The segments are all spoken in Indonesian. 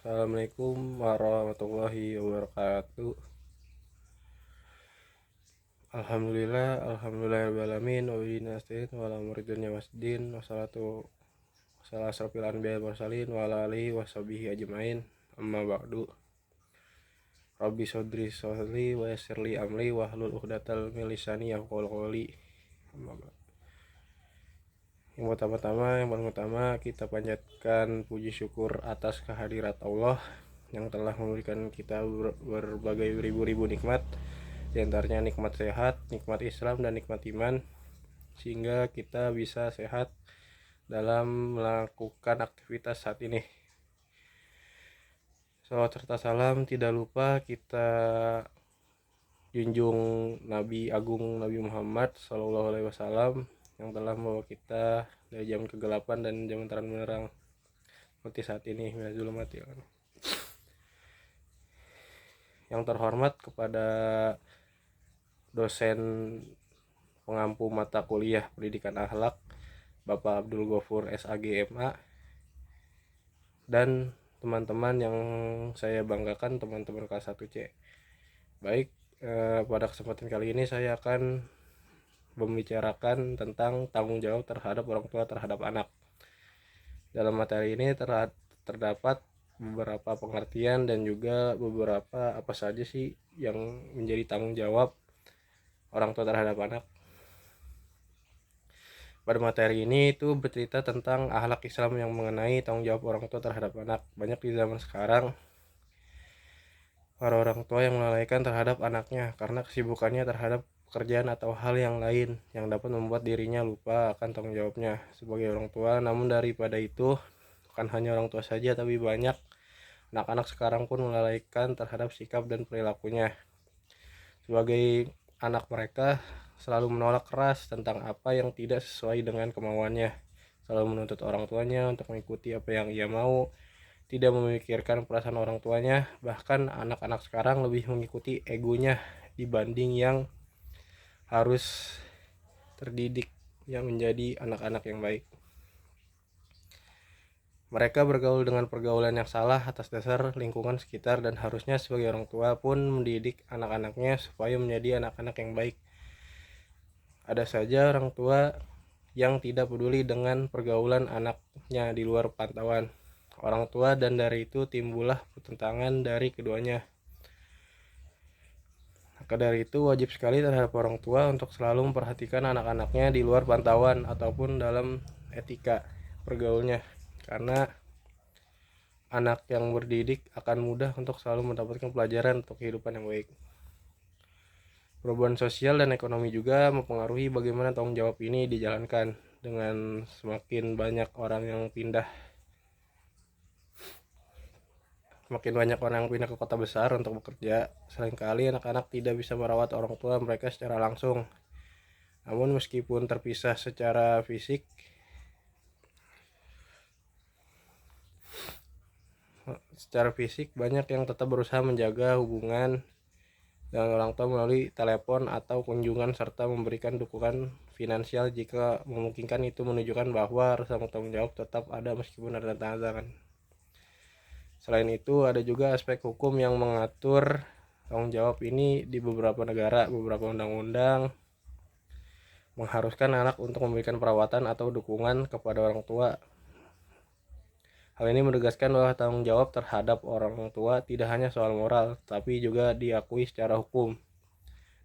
Assalamualaikum warahmatullahi wabarakatuh. Alhamdulillahirobbilalamin wabillahi nasta'in wala muridun wasdin wassalatu wassalamu asrofil anbiya'i wal mursalin wa ala alihi washabihi ajmain amma ba'du. Rabbi sodri sholli wa yassirli amri wahlul uqdatal min lisani yafqahu qawli. Amma ba'du. Yang paling utama kita panjatkan puji syukur atas kehadirat Allah yang telah memberikan kita berbagai ribu-ribu nikmat, di antaranya nikmat sehat, nikmat Islam, dan nikmat iman, sehingga kita bisa sehat dalam melakukan aktivitas saat ini. Salawat serta salam tidak lupa kita junjung Nabi Agung Nabi Muhammad SAW yang telah membawa kita dari zaman kegelapan dan zaman terang benderang seperti saat ini. Yang terhormat kepada dosen pengampu mata kuliah pendidikan akhlak Bapak Abdul Ghafur SAGMA, dan teman-teman yang saya banggakan, teman-teman kelas 1C. Baik, pada kesempatan kali ini saya akan membicarakan tentang tanggung jawab terhadap orang tua terhadap anak. Dalam materi ini terdapat beberapa pengertian dan juga beberapa apa saja sih yang menjadi tanggung jawab orang tua terhadap anak. Pada materi ini itu bercerita tentang akhlak Islam yang mengenai tanggung jawab orang tua terhadap anak. Banyak di zaman sekarang para orang tua yang melalaikan terhadap anaknya karena kesibukannya terhadap pekerjaan atau hal yang lain yang dapat membuat dirinya lupa akan tanggung jawabnya sebagai orang tua. Namun daripada itu, bukan hanya orang tua saja, tapi banyak anak-anak sekarang pun melalaikan terhadap sikap dan perilakunya. Sebagai anak, mereka selalu menolak keras tentang apa yang tidak sesuai dengan kemauannya, selalu menuntut orang tuanya untuk mengikuti apa yang ia mau, tidak memikirkan perasaan orang tuanya. Bahkan anak-anak sekarang lebih mengikuti egonya dibanding yang harus terdidik yang menjadi anak-anak yang baik. Mereka bergaul dengan pergaulan yang salah atas dasar lingkungan sekitar, dan harusnya sebagai orang tua pun mendidik anak-anaknya supaya menjadi anak-anak yang baik. Ada saja orang tua yang tidak peduli dengan pergaulan anaknya di luar pantauan orang tua, dan dari itu timbullah pertentangan dari keduanya. Maka dari itu wajib sekali terhadap orang tua untuk selalu memperhatikan anak-anaknya di luar pantauan ataupun dalam etika pergaulnya, karena anak yang berdidik akan mudah untuk selalu mendapatkan pelajaran untuk kehidupan yang baik. Perubahan sosial dan ekonomi juga mempengaruhi bagaimana tanggung jawab ini dijalankan. Dengan semakin banyak orang yang pindah ke kota besar untuk bekerja, seringkali anak-anak tidak bisa merawat orang tua mereka secara langsung. Namun meskipun terpisah secara fisik, banyak yang tetap berusaha menjaga hubungan dengan orang tua melalui telepon atau kunjungan, serta memberikan dukungan finansial jika memungkinkan. Itu menunjukkan bahwa rasa tanggung jawab tetap ada meskipun ada tantangan. Selain itu, ada juga aspek hukum yang mengatur tanggung jawab ini di beberapa negara. Beberapa undang-undang mengharuskan anak untuk memberikan perawatan atau dukungan kepada orang tua. Hal ini menegaskan bahwa tanggung jawab terhadap orang tua tidak hanya soal moral, tapi juga diakui secara hukum.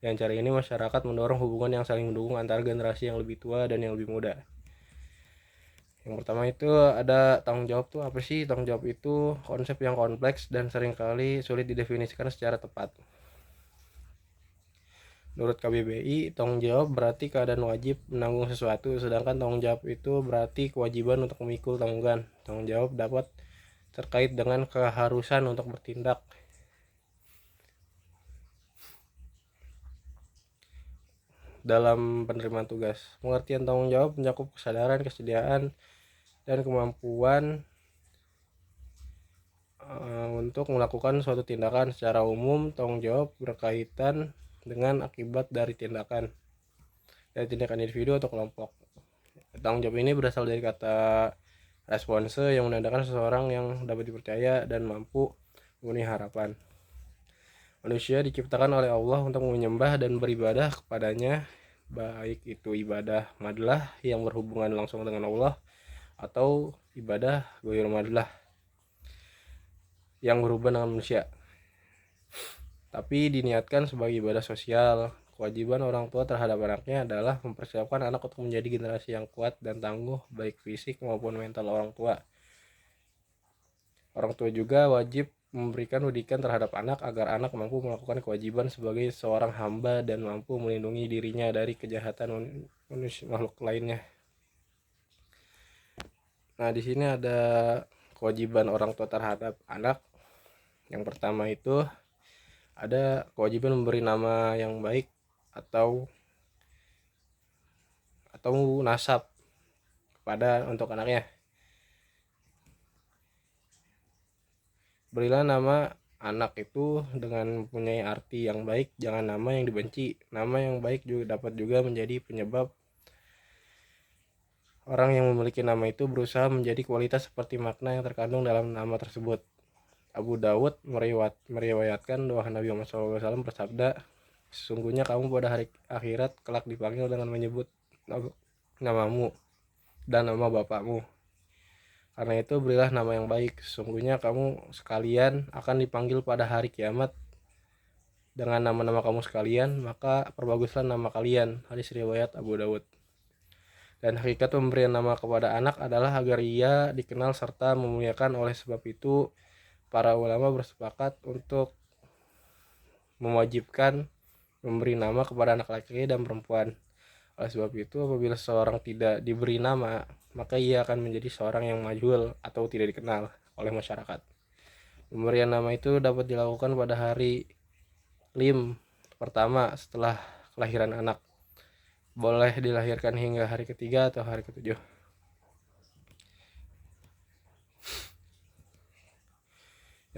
Dengan cara ini, masyarakat mendorong hubungan yang saling mendukung antara generasi yang lebih tua dan yang lebih muda. Yang pertama itu ada tanggung jawab tuh apa sih? Tanggung jawab itu konsep yang kompleks dan seringkali sulit didefinisikan secara tepat. Menurut KBBI, tanggung jawab berarti keadaan wajib menanggung sesuatu, sedangkan tanggung jawab itu berarti kewajiban untuk memikul tanggungan. Tanggung jawab dapat terkait dengan keharusan untuk bertindak. Dalam penerimaan tugas, pengertian tanggung jawab mencakup kesadaran, kesediaan, dan kemampuan untuk melakukan suatu tindakan. Secara umum, tanggung jawab berkaitan dengan akibat dari tindakan individu atau kelompok. Tanggung jawab ini berasal dari kata Response yang menandakan seseorang yang dapat dipercaya dan mampu memenuhi harapan. Manusia diciptakan oleh Allah untuk menyembah dan beribadah kepadanya, baik itu ibadah madlah yang berhubungan langsung dengan Allah atau ibadah ghairul madlah yang berhubungan dengan manusia, tapi diniatkan sebagai ibadah sosial. Kewajiban orang tua terhadap anaknya adalah mempersiapkan anak untuk menjadi generasi yang kuat dan tangguh baik fisik maupun mental orang tua. Orang tua juga wajib memberikan pendidikan terhadap anak agar anak mampu melakukan kewajiban sebagai seorang hamba dan mampu melindungi dirinya dari kejahatan manusia makhluk lainnya. Nah, di sini ada kewajiban orang tua terhadap anak. Yang pertama itu ada kewajiban memberi nama yang baik atau nasab kepada untuk anaknya. Berilah nama anak itu dengan mempunyai arti yang baik, jangan nama yang dibenci. Nama yang baik juga dapat juga menjadi penyebab orang yang memiliki nama itu berusaha menjadi kualitas seperti makna yang terkandung dalam nama tersebut. Abu Dawud meriwayatkan bahwa Nabi Muhammad SAW bersabda, sesungguhnya kamu pada hari akhirat kelak dipanggil dengan menyebut namamu dan nama bapakmu. Karena itu berilah nama yang baik. Sesungguhnya kamu sekalian akan dipanggil pada hari kiamat dengan nama-nama kamu sekalian, maka perbaguslah nama kalian. Hadis riwayat Abu Dawud. Dan hakikat pemberian nama kepada anak adalah agar ia dikenal serta memuliakan. Oleh sebab itu para ulama bersepakat untuk mewajibkan memberi nama kepada anak laki-laki dan perempuan. Oleh sebab itu apabila seseorang tidak diberi nama, maka ia akan menjadi seorang yang majhul atau tidak dikenal oleh masyarakat. Pemberian nama itu dapat dilakukan pada hari lim pertama setelah kelahiran anak. Boleh dilahirkan hingga hari ketiga atau hari ketujuh.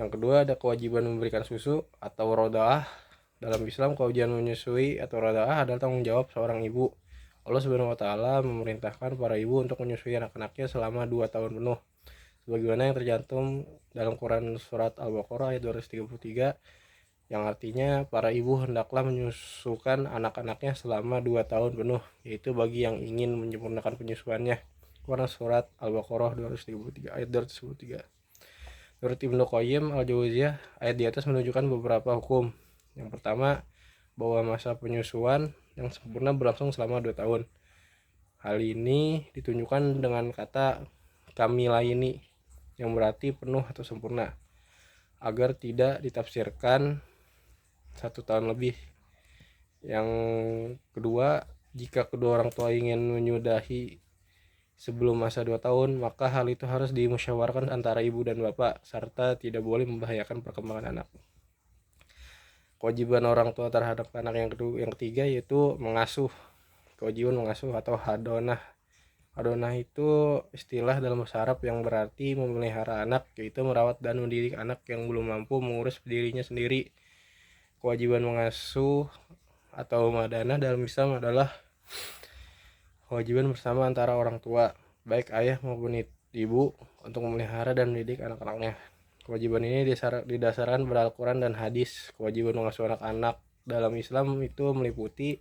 Yang kedua ada kewajiban memberikan susu atau rodaah. Dalam Islam kewajiban menyusui atau rodaah adalah tanggung jawab seorang ibu. Allah Subhanahu wa taala memerintahkan para ibu untuk menyusui anak-anaknya selama 2 tahun penuh. Sebagaimana yang tercantum dalam Quran surat Al-Baqarah ayat 233 yang artinya para ibu hendaklah menyusukan anak-anaknya selama 2 tahun penuh, yaitu bagi yang ingin menyempurnakan penyusuannya. Quran surat Al-Baqarah 233 ayat 233. Menurut Ibnu Qayyim al-Jauziyah, ayat di atas menunjukkan beberapa hukum. Yang pertama, bahwa masa penyusuan yang sempurna berlangsung selama 2 tahun. Hal ini ditunjukkan dengan kata kamilaini yang berarti penuh atau sempurna, agar tidak ditafsirkan 1 tahun lebih. Yang kedua, jika kedua orang tua ingin menyudahi sebelum masa 2 tahun, maka hal itu harus dimusyawarahkan antara ibu dan bapak, serta tidak boleh membahayakan perkembangan anak. Kewajiban orang tua terhadap anak yang ketiga yaitu mengasuh. Kewajiban mengasuh atau hadonah. Hadonah itu istilah dalam bahasa Arab yang berarti memelihara anak, yaitu merawat dan mendidik anak yang belum mampu mengurus dirinya sendiri. Kewajiban mengasuh atau madanah dalam Islam adalah kewajiban bersama antara orang tua, baik ayah maupun ibu, untuk memelihara dan mendidik anak-anaknya. Kewajiban ini didasarkan pada Al-Quran dan hadis. Kewajiban mengasuh anak-anak dalam Islam itu meliputi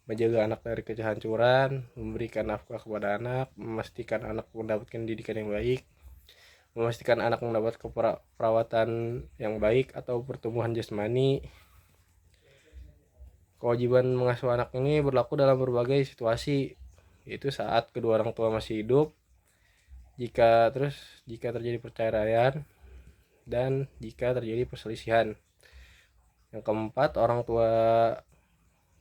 menjaga anak dari kehancuran, memberikan nafkah kepada anak, memastikan anak mendapatkan didikan yang baik, memastikan anak mendapat perawatan yang baik atau pertumbuhan jasmani. Kewajiban mengasuh anak ini berlaku dalam berbagai situasi, yaitu saat kedua orang tua masih hidup, jika terjadi perceraian, dan jika terjadi perselisihan. Yang keempat,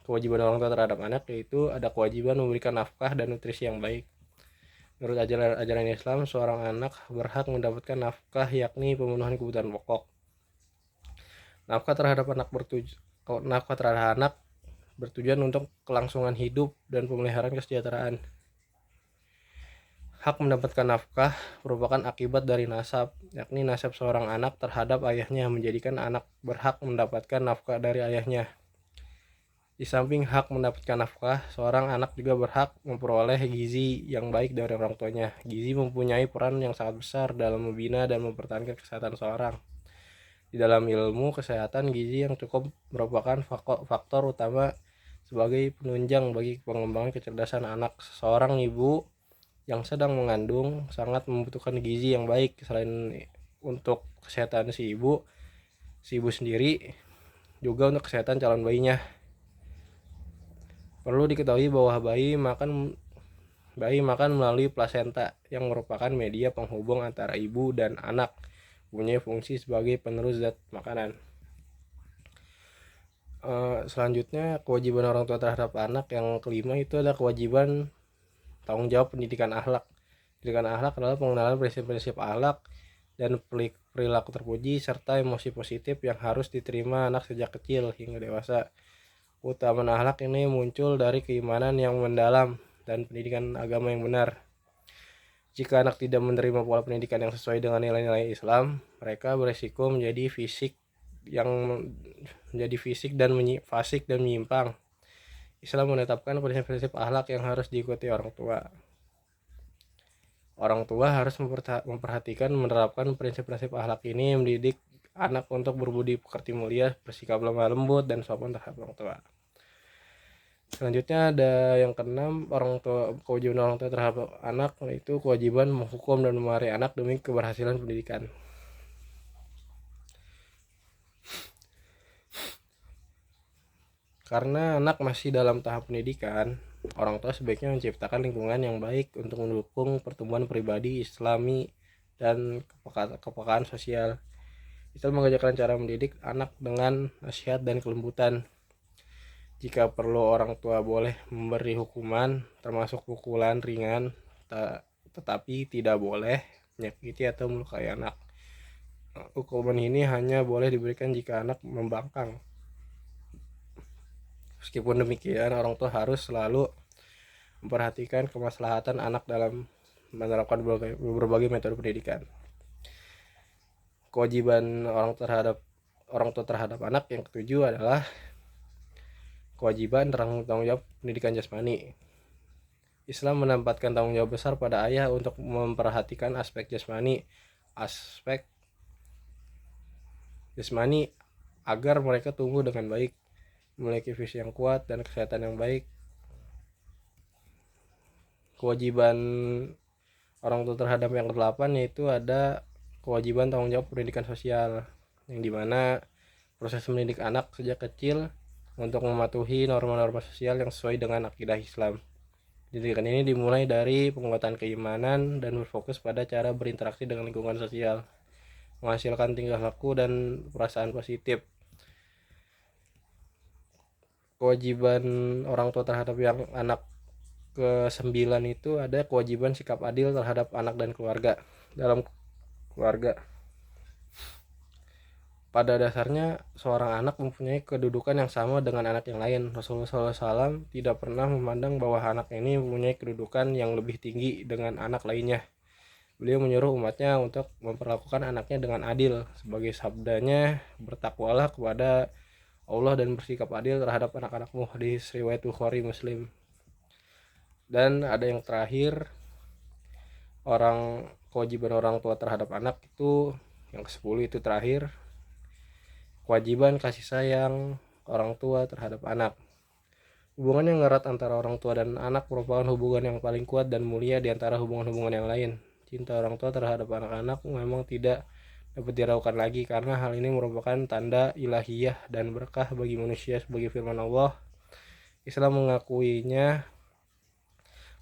kewajiban orang tua terhadap anak yaitu ada kewajiban memberikan nafkah dan nutrisi yang baik. Menurut ajaran Islam, seorang anak berhak mendapatkan nafkah, yakni pemenuhan kebutuhan pokok. Nafkah terhadap anak bertujuan untuk kelangsungan hidup dan pemeliharaan kesejahteraan. Hak mendapatkan nafkah merupakan akibat dari nasab, yakni nasab seorang anak terhadap ayahnya menjadikan anak berhak mendapatkan nafkah dari ayahnya. Di samping hak mendapatkan nafkah, seorang anak juga berhak memperoleh gizi yang baik dari orang tuanya. Gizi mempunyai peran yang sangat besar dalam membina dan mempertahankan kesehatan seorang. Di dalam ilmu kesehatan, gizi yang cukup merupakan faktor utama sebagai penunjang bagi pengembangan kecerdasan anak. Seorang ibu yang sedang mengandung sangat membutuhkan gizi yang baik. Selain untuk kesehatan si ibu sendiri juga untuk kesehatan calon bayinya. Perlu diketahui bahwa bayi makan melalui plasenta yang merupakan media penghubung antara ibu dan anak, punya fungsi sebagai penerus zat makanan. Selanjutnya, kewajiban orang tua terhadap anak yang kelima itu adalah kewajiban tanggung jawab pendidikan akhlak. Pendidikan akhlak adalah pengenalan prinsip-prinsip akhlak dan perilaku terpuji serta emosi positif yang harus diterima anak sejak kecil hingga dewasa. Keutamaan akhlak ini muncul dari keimanan yang mendalam dan pendidikan agama yang benar. Jika anak tidak menerima pola pendidikan yang sesuai dengan nilai-nilai Islam, mereka beresiko menjadi fisik dan fasik dan menyimpang. Islam menetapkan prinsip-prinsip akhlak yang harus diikuti orang tua. Orang tua harus memperhatikan menerapkan prinsip-prinsip akhlak ini, mendidik anak untuk berbudi pekerti mulia, bersikap lemah lembut dan sopan terhadap orang tua. Selanjutnya ada yang keenam, kewajiban orang tua terhadap anak, yaitu kewajiban menghukum dan memarahi anak demi keberhasilan pendidikan. Karena anak masih dalam tahap pendidikan, orang tua sebaiknya menciptakan lingkungan yang baik untuk mendukung pertumbuhan pribadi Islami dan kepekaan sosial. Islam mengajarkan cara mendidik anak dengan nasihat dan kelembutan. Jika perlu, orang tua boleh memberi hukuman, termasuk pukulan ringan, tetapi tidak boleh menyakiti atau melukai anak. Hukuman ini hanya boleh diberikan jika anak membangkang. Meskipun demikian, orang tua harus selalu memperhatikan kemaslahatan anak dalam menerapkan berbagai metode pendidikan. Kewajiban orang tua terhadap anak yang ketujuh adalah kewajiban tanggung jawab pendidikan jasmani. Islam menempatkan tanggung jawab besar pada ayah untuk memperhatikan aspek jasmani agar mereka tumbuh dengan baik, memiliki visi yang kuat dan kesehatan yang baik. Kewajiban orang tua terhadap yang ke-8 yaitu ada kewajiban tanggung jawab pendidikan sosial, yang dimana proses mendidik anak sejak kecil untuk mematuhi norma-norma sosial yang sesuai dengan akidah Islam. Pendidikan ini dimulai dari penguatan keimanan dan berfokus pada cara berinteraksi dengan lingkungan sosial, menghasilkan tingkah laku dan perasaan positif. Kewajiban orang tua terhadap yang anak ke-9 itu ada kewajiban sikap adil terhadap anak dan keluarga. Dalam keluarga, pada dasarnya seorang anak mempunyai kedudukan yang sama dengan anak yang lain. Rasulullah SAW tidak pernah memandang bahwa anak ini mempunyai kedudukan yang lebih tinggi dengan anak lainnya. Beliau menyuruh umatnya untuk memperlakukan anaknya dengan adil. Sebagai sabdanya, bertakwalah kepada Allah dan bersikap adil terhadap anak-anakmu. Hadis riwayat Bukhari Muslim. Dan ada yang terakhir, kewajiban orang tua terhadap anak itu yang ke-10 itu terakhir, kewajiban kasih sayang orang tua terhadap anak. Hubungan yang erat antara orang tua dan anak merupakan hubungan yang paling kuat dan mulia di antara hubungan-hubungan yang lain. Cinta orang tua terhadap anak-anak memang tidak dapat diragukan lagi, karena hal ini merupakan tanda ilahiyah dan berkah bagi manusia. Sebagai firman Allah, Islam mengakuinya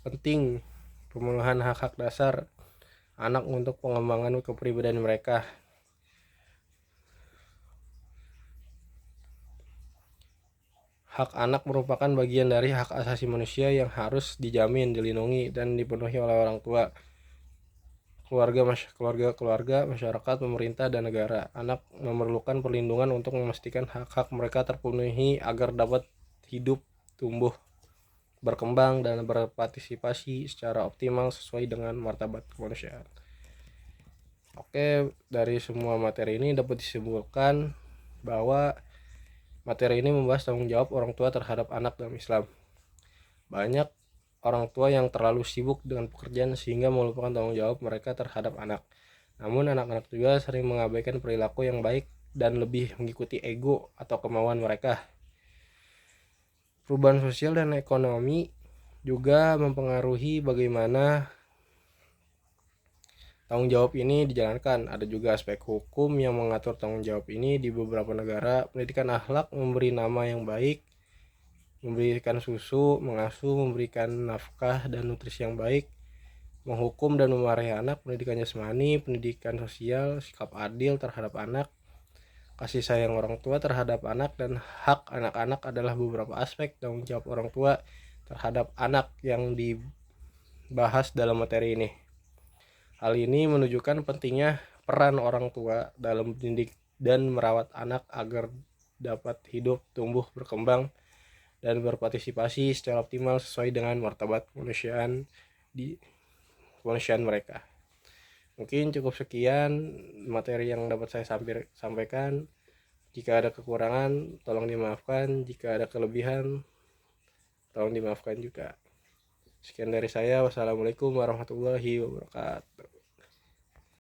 penting pemenuhan hak-hak dasar anak untuk pengembangan kepribadian mereka. Hak anak merupakan bagian dari hak asasi manusia yang harus dijamin, dilindungi, dan dipenuhi oleh orang tua, keluarga, masyarakat, pemerintah, dan negara. Anak memerlukan perlindungan untuk memastikan hak-hak mereka terpenuhi agar dapat hidup, tumbuh, berkembang, dan berpartisipasi secara optimal sesuai dengan martabat kemanusiaan. Oke, dari semua materi ini dapat disimpulkan bahwa Materi ini membahas tanggung jawab orang tua terhadap anak dalam Islam. Banyak orang tua yang terlalu sibuk dengan pekerjaan sehingga melupakan tanggung jawab mereka terhadap anak. Namun anak-anak juga sering mengabaikan perilaku yang baik dan lebih mengikuti ego atau kemauan mereka. Perubahan sosial dan ekonomi juga mempengaruhi bagaimana tanggung jawab ini dijalankan. Ada juga aspek hukum yang mengatur tanggung jawab ini di beberapa negara. Pendidikan akhlak, memberi nama yang baik, memberikan susu, mengasuh, memberikan nafkah dan nutrisi yang baik, menghukum dan memarahi anak, pendidikan jasmani, pendidikan sosial, sikap adil terhadap anak, kasih sayang orang tua terhadap anak, dan hak anak-anak adalah beberapa aspek tanggung jawab orang tua terhadap anak yang dibahas dalam materi ini. Hal ini menunjukkan pentingnya peran orang tua dalam mendidik dan merawat anak agar dapat hidup, tumbuh, berkembang, dan berpartisipasi secara optimal sesuai dengan martabat kemanusiaan mereka. Mungkin cukup sekian materi yang dapat saya sampaikan. Jika ada kekurangan, tolong dimaafkan. Jika ada kelebihan, tolong dimaafkan juga. Sekian dari saya. Wassalamualaikum warahmatullahi wabarakatuh.